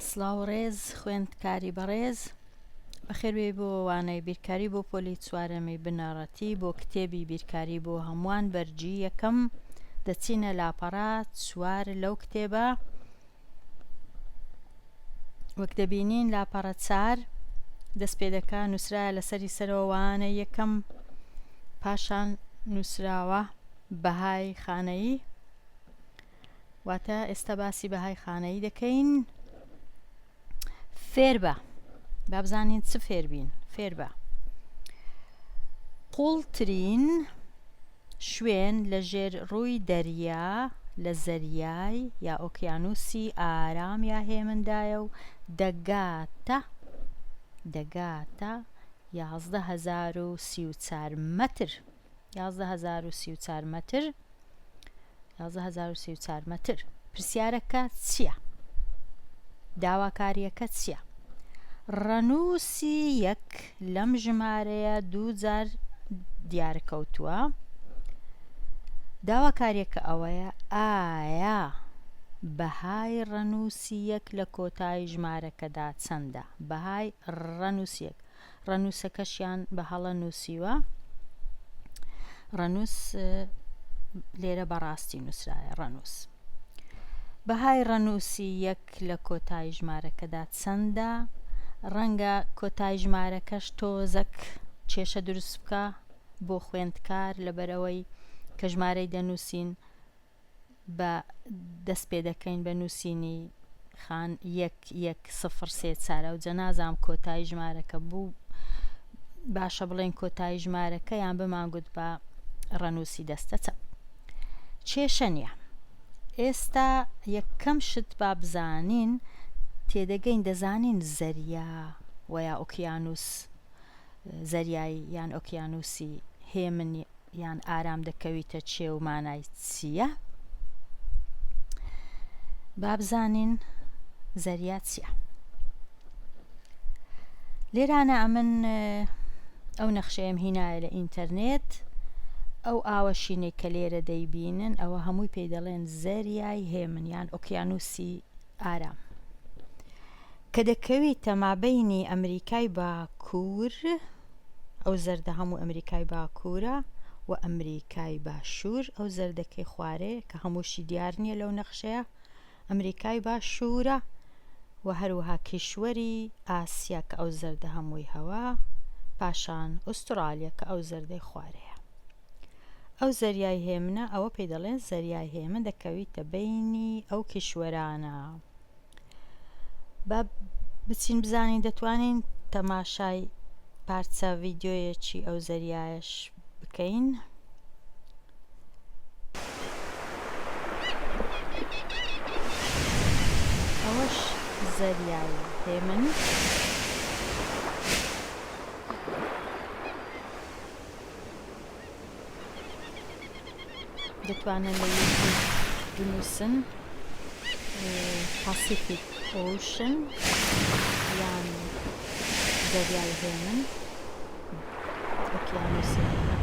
سڵاو ڕێز خوێندکاری بەڕێز بەخێربێ بۆ وانەی بیرکاری بۆ پۆلی چوارەمی بنەڕەتی بۆ کتێبی بیرکاری بۆ هەمووان بەرجی یەکەم دەچینە لاپەڕا چوار لەو کتێبە وەک دەبینین لاپەڕە چار دەست پێ دەکا نووسرایە لەسەری سەرەوە وانە یەکەم پاشان نووسراوە بەهای خانەیی واتە ئێستا باسی بەهای خانەیی دەکەین. فێر بە با بزانین چ فێر بین. فێر بە قوڵترین شوێن لە ژێر ڕووی دەریا لە زەریای یا ئۆکیانوسی ئارام یا هێمندایە و دەگاتە 11,034 مەتر 11,034 مەتر 11,034 مەتر. پرسیارەکە چییە؟ داواکاریەکە چییە؟ ڕەنووسی یەک لەم ژمارەیە دووجار دیارکەوتووە. داواکاریەکە ئەوەیە ئایا بەهای ڕەنووسی یەک لە کۆتایی ژمارەکەدا چەندە؟ بەهای ڕەنووسی یەک ڕەنووسەکەشیان بە هەڵە نووسیوە. ڕەنووس لێرە بەڕاستی نووسرایە ڕەنووس. بەهای ڕەنووسی یەک لە کۆتایی ژمارەکەدا چەندە؟ ڕەنگە کۆتایی ژمارەکەش تۆزەک کێشە دروست بکە بۆ خوێندکار لەبەرەوەی کە ژمارەی دەنووسین بە دەست پێ دەکەین بە نووسینی خان 1,1,0,3,4 و جە نازام کۆتایی ژمارەکە بوو باشە بڵێن کۆتایی ژمارەکە یان بمانگوت بە ڕەنووسی دەستە چەپ. کێشە نییە. ئێستا یەکەم شت با بزانین تێدەگەین دەزانین زەریا ویا ئۆکیانوس زەریایی یان ئۆکیانوسی هێمن یان ئارام دەکەویتە چێ و مانای چییە؟ با بزانین زەریا چییە. لێرانە ئەمن ئەو نەخشەیەم هینایە لە ئینتەرنێت. ئەو ئاوەشینەی کە لێرە دەیبینن ئەوە هەمووی پێی دەڵێن زەریای هێمن یان ئۆکیانوسی ئارام کە دەکەویتە مابەینی ئەمریکای باکوور ئەو زەردە هەموو ئەمریکای باکوورە و ئەمریکای باشوور ئەو زەردەکەی خوارێ کە هەمووشی دیار نییە لەو نەخشەیە ئەمریکای باشوورە و هەروەها کیشوەری ئاسیا کە ئەو زەردە هەمووی هەوا پاشان ئوسترالیا کە ئەو زەردەی خوارەیە. ئەو زەریای هێمنە ئەوە پێی دەڵێن زەریای هێمن دەکەویتە بینی ئەو کیشوەرانە. با بچین بزانین دەتوانین تەماشای پارچە ڤیدیۆیەکی ئەو زەریایش بکەین. ئەوەش زەریای هێمن دەتوانن لە یوتیوب بنووسن پاسیفیک ئۆشن یان زەریای هێمن ئۆکیانوسی هێمن.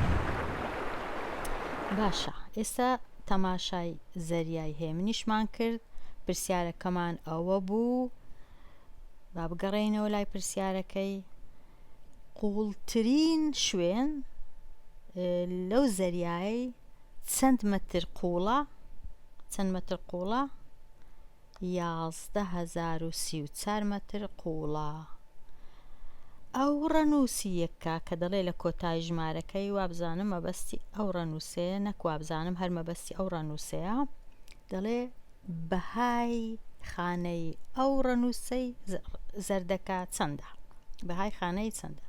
باشە ئێستا تەماشای زەریای هێمنیشمان کرد. پرسیارەکەمان ئەوە بوو با بگەڕێینەوە لای پرسیارەکەی قوڵترین شوێن لەو زەریای چەند مەتر قوڵە؟ چەند مەتر قوڵە؟ 11,034 مەتر قوڵە. ئەو ڕەنووسی یەکە کە دەڵێ لە کۆتایی ژمارەکەی وابزانم مەبەستی ئەو ڕەنووسەیە نەکوابزانم هەر مەبەستی ئەو ڕەنووسەیە دەڵێ بەهای خانەی ئەو ڕەنووسەی زەردەکە چەندە؟ بەهای خانەی چەندە؟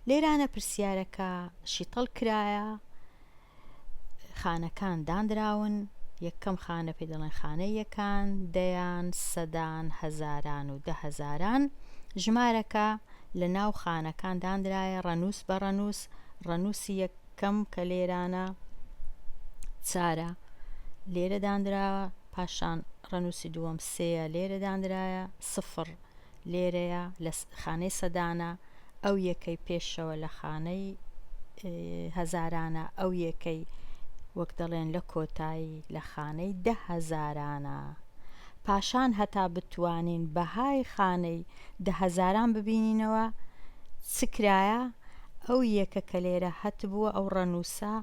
لێرانە پرسیارەکە شیتەڵ کرایە خانەکان دانراون. یەکەم خانە پێ دەڵێن خانەی یەکان دەیان سەدان هەزاران و 10,000. ژمارەکە لە ناو خانەکان دانرایە ڕەنووس بە ڕەنووس. ڕەنووسی یەکەم کە لێرانە چارە لێرە دانراوە پاشان ڕەنووسی دووەم سێیە لێرە دانرایە سفر لێرەیە لە خانەی سەدانە ئەو یەکەی پێشەوە لە خانەی هەزارانە ئەو یەکەی وەک دەڵێن لە کۆتایی لە خانەی 10,000. پاشان هەتا بتوانین بەهای خانەی 10,000 ببینینەوە چ کرایە ئەو یەکە کە لێرە هەتبووە ئەو ڕەنووسە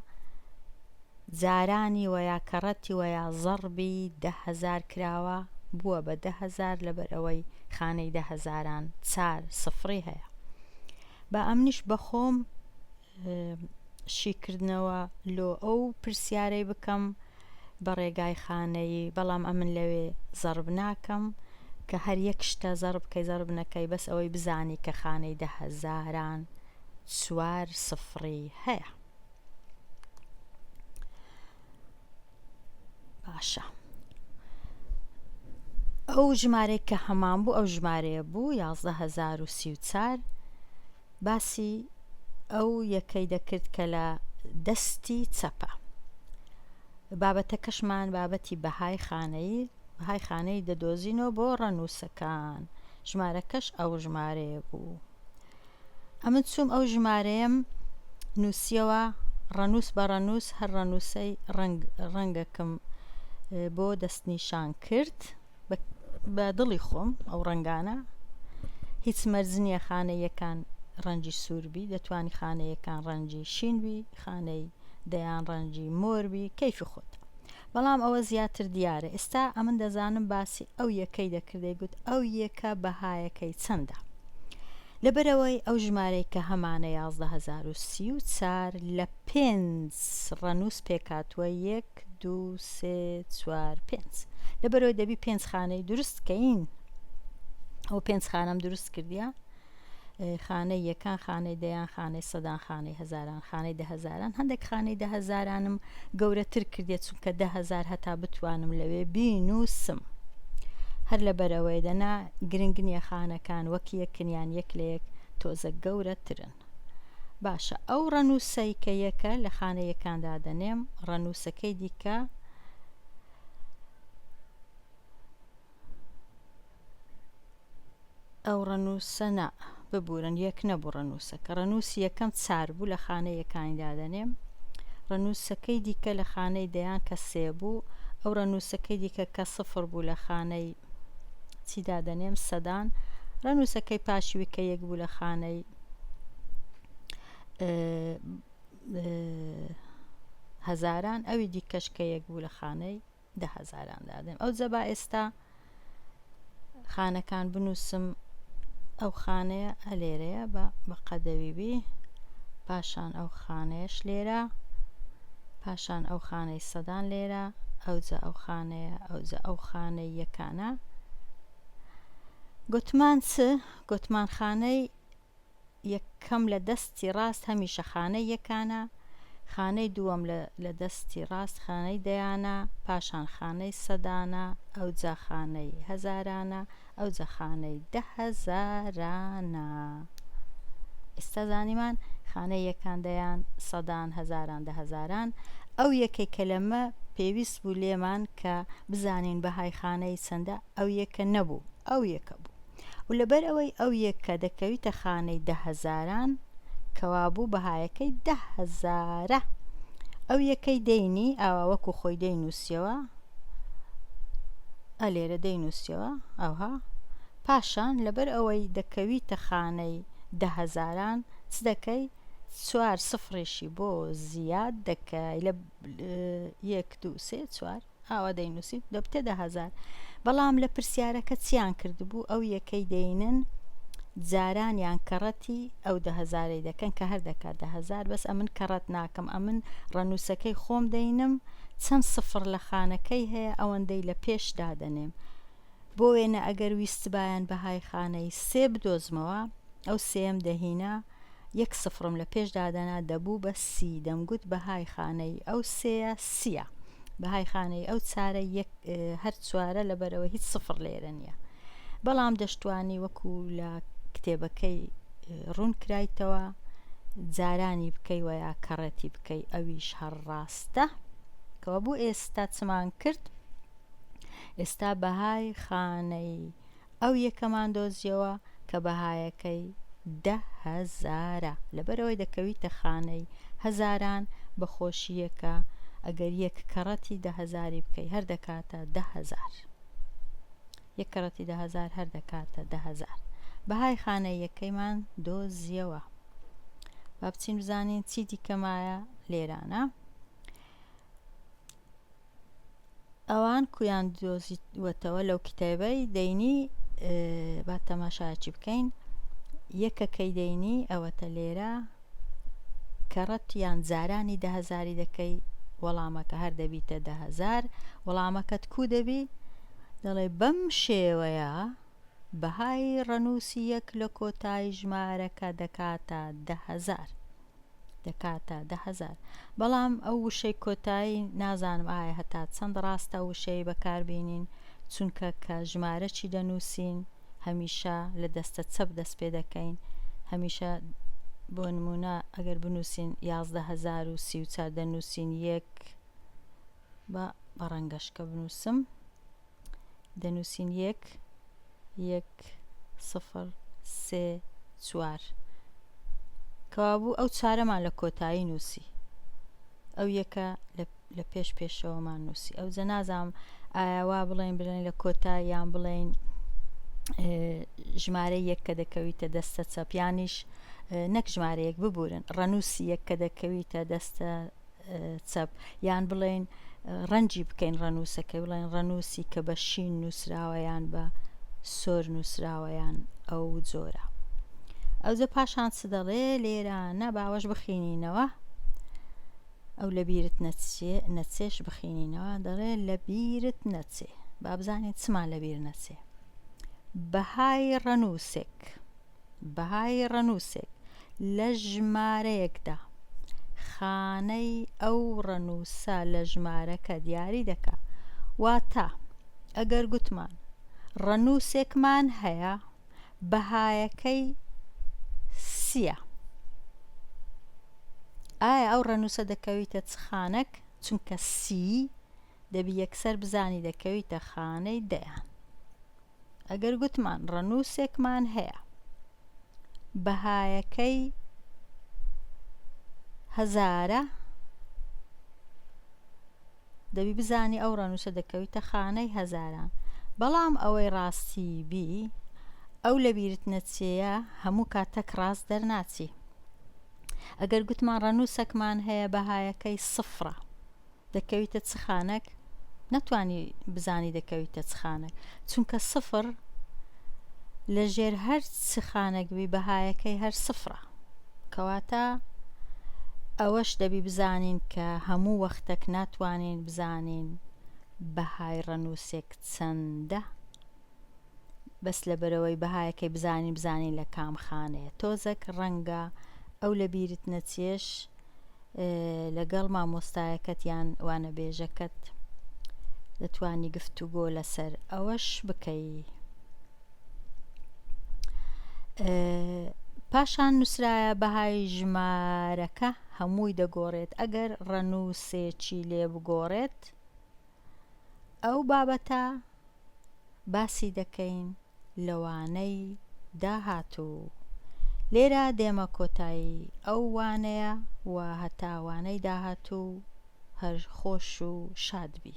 جارانی وەیا کەڕەتی وەیا زەڕبی 10,000 کراوە بووە بە 10,000 لەبەر ئەوەی خانەی 10,000 4 سفری هەیە. بە ئەمنیش بەخۆم شیکردنەوە لۆ ئەو پرسیارەی بکەم بە ڕێگای خانەی، بەڵام ئەمن لەوێ زەرب ناکەم کە هەر یەک شتە زەرب کەی زەرب نەکەی، بەس ئەوەی بزانی کە خانەی 10,000 4 سفری هەیە. باشە، ئەو ژمارەی کە هەمان بوو ئەو ژمارەیە بوو 11,034. باسی ئەو یەکەی دەکرد کە لە دەستی چەپە. بابەتەکەشمان بابەتی بەهای خانەی دەدۆزینەوە بۆ ڕەنووسەکان. ژمارەکەش ئەو ژمارەیە بوو. ئەمن چووم ئەو ژمارەیەم نووسیەوە ڕەنووس بە ڕەنووس، هەر ڕەنووسەی ڕەنگەکەم بۆ دەستنیشان کرد بە دڵی خۆم. ئەو ڕەنگانە هیچ مەرج نییە خانەیەکان ڕەنجی سووربی، دەتوانی خانەیەکان ڕەنجی شینبی، خانەی دەیان ڕەنجی مۆربی، کەیفی خۆت. بەڵام ئەوە زیاتر دیارە. ئێستا ئەمن دەزانم باسی ئەو یەکەی دەکردەی گوت ئەو یەکە بەهایەکەی چەندە. لەبەرەوەی ئەو ژمارەی کە هەمانە 11,034 لە 5 ڕەنووس پێکاتوە 1 2 3 4 5. لەبەرەوەی دەبی 5 خانەی دروستکەین. ئەو 5 خانەم دروست کردیە، خانەی یەکان، خانەی دەیان، خانەی سەدان، خانەی هەزاران، خانەی 10,000. هەندێک خانەی 10,000م گەورەتر کردێت چونکە 10,000 هەتا بتوانم لەوێ بینووسم. هەر لەبەرەوەی دەنا گرنگ نییە خانەکان وەک یەکنیان یەک لە یەک تۆزە گەورەترن. باشە، ئەو ڕەنووسەی کە یەکە لە خانەیەکاندا دەنێم، ڕەنووسەکەی دیکە ئەو ڕەنووسە نا ببورن، یەک نەبوو ڕەنووسەکە. ڕەنووسی یەکەم 4 بوو لە خانەیەکانیدا دەنێم. ڕەنووسەکەی دیکە لە خانەی دەیان کە 3 بوو. ئەو ڕەنووسەکەی دیکە کە 0 بوو لە خانەی چیدا دەنێم سەدان. ڕەنووسەکەی پاشوی کە 1 بوو لە خانەی هەزاران. ئەوی دیکەش کە 1 بوو لە خانەی 10,000 دادەم. ئەو جەبا ئێستا خانەکان بنووسم. ئەو خانەیە ئەلێرەیە بە قەدەویبی، پاشان ئەو خانەیەش لێرە، پاشان ئەو خانەی سەدان لێرە، ئەوجا ئەو خانەیە، ئەوجا ئەو خانەی یەکانە. گوتمان چ؟ گوتمان خانەی یەکەم لە دەستی ڕاست هەمیشە خانەی یەکانە، خانەی دووەم لە دەستی ڕاست خانەی دەیانە، پاشان خانەی سەدانە، ئەوجا خانەی هەزارانە، ئەوجا خانەی 10,000. ئێستا زانیمان خانەی یەکان دەیان، سەدان، هەزاران، 10,000. ئەو یەکەی کە لەمە پێویست بوو لێمان کە بزانین بەهای خانەی چەندە، ئەو یەکە نەبوو، ئەو یەکە بوو. و لەبەر ئەوەی ئەو یەکە دەکەویتە خانەی 10,000 کەوابوو بەهایەکەی 10,000. ئەو یەکەی دەینی ئاوا وەکو خۆی دەینووسیەوە، ئەلێرە دەینووسیەوە ئەوها. پاشان لەبەر ئەوەی دەکەویتە خانەی 10,000 چ دەکەی؟ 4 سفرێشی بۆ زیاد دەکەی لە 1 2 3 4 ئاوا دەینووسی دەبتە 10,000. بەڵام لە پرسیارەکە چیان کردبوو؟ ئەو یەکەی دەینن جارانیان کەڕەتی ئەو 10,000 دەکەن کە هەر دەکات 10,000. بەس ئەمن کەڕەت ناکەم، ئەمن ڕەنووسەکەی خۆم دەینم، چەند سفر لە خانەکەی هەیە ئەوەندەی لە پێش دادەنێم. بۆ وێنە ئەگەر ویست بایان بەهای خانەی 3 بدۆزمەوە، ئەو 3م دەهینا، 1 سفرم لە پێش دادەنا دەبوو بە 30. دەمگوت بەهای خانەی ئەو 3 30، بەهای خانەی ئەو 4 هەر 4 لەبەرەوە هیچ سفر لێرە نییە. بەڵام دەشتوانی وەکو لە کتێبەکەی ڕوون کرایتەوە جارانی بکەی وەیا کەڕەتی بکەی، ئەویش هەر ڕاستە. کەوە بوو ئێستا چمان کرد؟ ئێستا بەهای خانەی ئەو یەکەمان دۆزیەوە کە بەهایەکەی 10,000. لەبەرەوەی دەکەویتە خانەی هەزاران بە خۆشیەکە ئەگەر یەک کەڕەتی 10,000 بکەی هەر دەکاتە 10,000. یەک کەڕەتی 10,000 هەر دەکاتە 10,000. بەهای خانەی یەکەیمان دۆزیەوە. با بچین بزانین چی دیکەمایە لێرانە. ئەوان کویان دۆزیوەتەوە لەو کتێبەی دەینی با تەماشاچی بکەین. یەکەکەی دەینی ئەوەتە لێرە کەڕەت یان جارانی 10,000 دەکەی وەڵامەکە هەر دەبیتە 10,000. وەڵامەکەت کو دەبی؟ دەڵێ بەم شێوەیە بەهای ڕەنووسی یەک لە کۆتایی ژمارەکە دەکاتە 10,000 دەکاتە 10,000. بەڵام ئەو وشەی کۆتایی نازانم ئایا هەتا چەند ڕاستە وشەی بەکاربینین، چونکە کە ژمارە چی دەنووسین هەمیشە لە دەستە چەپ دەست پێ دەکەین. هەمیشە بۆ نمونە ئەگەر بنووسین 11,034 دەنووسین یەک بە ڕەنگەشکە بنووسم دەنووسین 1,0,3,4 کەوابوو ئەو چارەمان لە کۆتایی نووسی، ئەو یەکە لە پێشەوەمان نووسی. ئەو جە نازام ئایا وا بڵێن لە کۆتایی یان بڵێن ژمارە یەک کە دەکەویتە دەستە چەپ، یانیش نەک ژمارەیەک ببورن ڕەنووسی یەک کە دەکەویتە دەستە چەپ، یان بڵێن ڕەنجی بکەین ڕەنووسەکەی، بڵێن ڕەنووسی کە بە شین نووسراوە یان بە سۆر نووسراوە یان ئەو جۆرە. ئەوجە پاشان چ دەڵێ لێرانە باوەش بخینینەوە، ئەو لە بیرت نەچێش بخینینەوە. دەڵێ لە بیرت نەچێ. با بزانین چمان لە بیر نەچێ. بەهای ڕەنووسێک لە ژمارەیەکدا خانەی ئەو ڕەنووسە لە ژمارەکە دیاری دەکا. واتە ئەگەر گوتمان ڕەنووسێکمان هەیە بەهایەکەی سیە، ئایا ئەو ڕەنووسە دەکەویتە چ خانەک؟ چونکە سی دەبی یەکسەر بزانی دەکەویتە خانەی دەیان. ئەگەر گوتمان ڕەنووسێکمان هەیە بەهایەکەی 1000 دەبی بزانی ئەو ڕەنووسە دەکەویتە خانەی 1000. بەڵام ئەوەی ڕاستی بی ئەو لە بیرت نەچێە هەموو کاتەک ڕاست دەرناچی. ئەگەر گوتمان ڕەنووسێکمان هەیە بەهایەکەی 0 دەکەویتە چ خانەک؟ نەتوانی بزانی دەکەویتە چ خانەک، چونکە 0 لە ژێر هەر چ خانەک بی بەهایەکەی هەر 0. کەواتە ئەوەش دەبی بزانین کە هەموو وەختێک ناتوانین بزانین بەهای ڕەنووسێک چەندە بەس لەبەرەوەی بەهایەکەی بزانین لە کام خانەیە. تۆزێک ڕەنگە ئەو لە بیرت نەچێش لەگەڵ مامۆستایەکەت یان وانەبێژەکەت دەتوانی گفتوگۆ لەسەر ئەوەش بکەی. پاشان نووسرایە بەهای ژمارەکە هەمووی دەگۆڕێت. ئەگەر ڕەنووسێکی لێ بگۆڕێت ئەو بابەتە باسی دەکەین لەوانەی داهاتوو. لێرە دێمە کۆتایی ئەو وانەیە و هەتا وانەی داهاتوو هەر خۆش و شاد بی.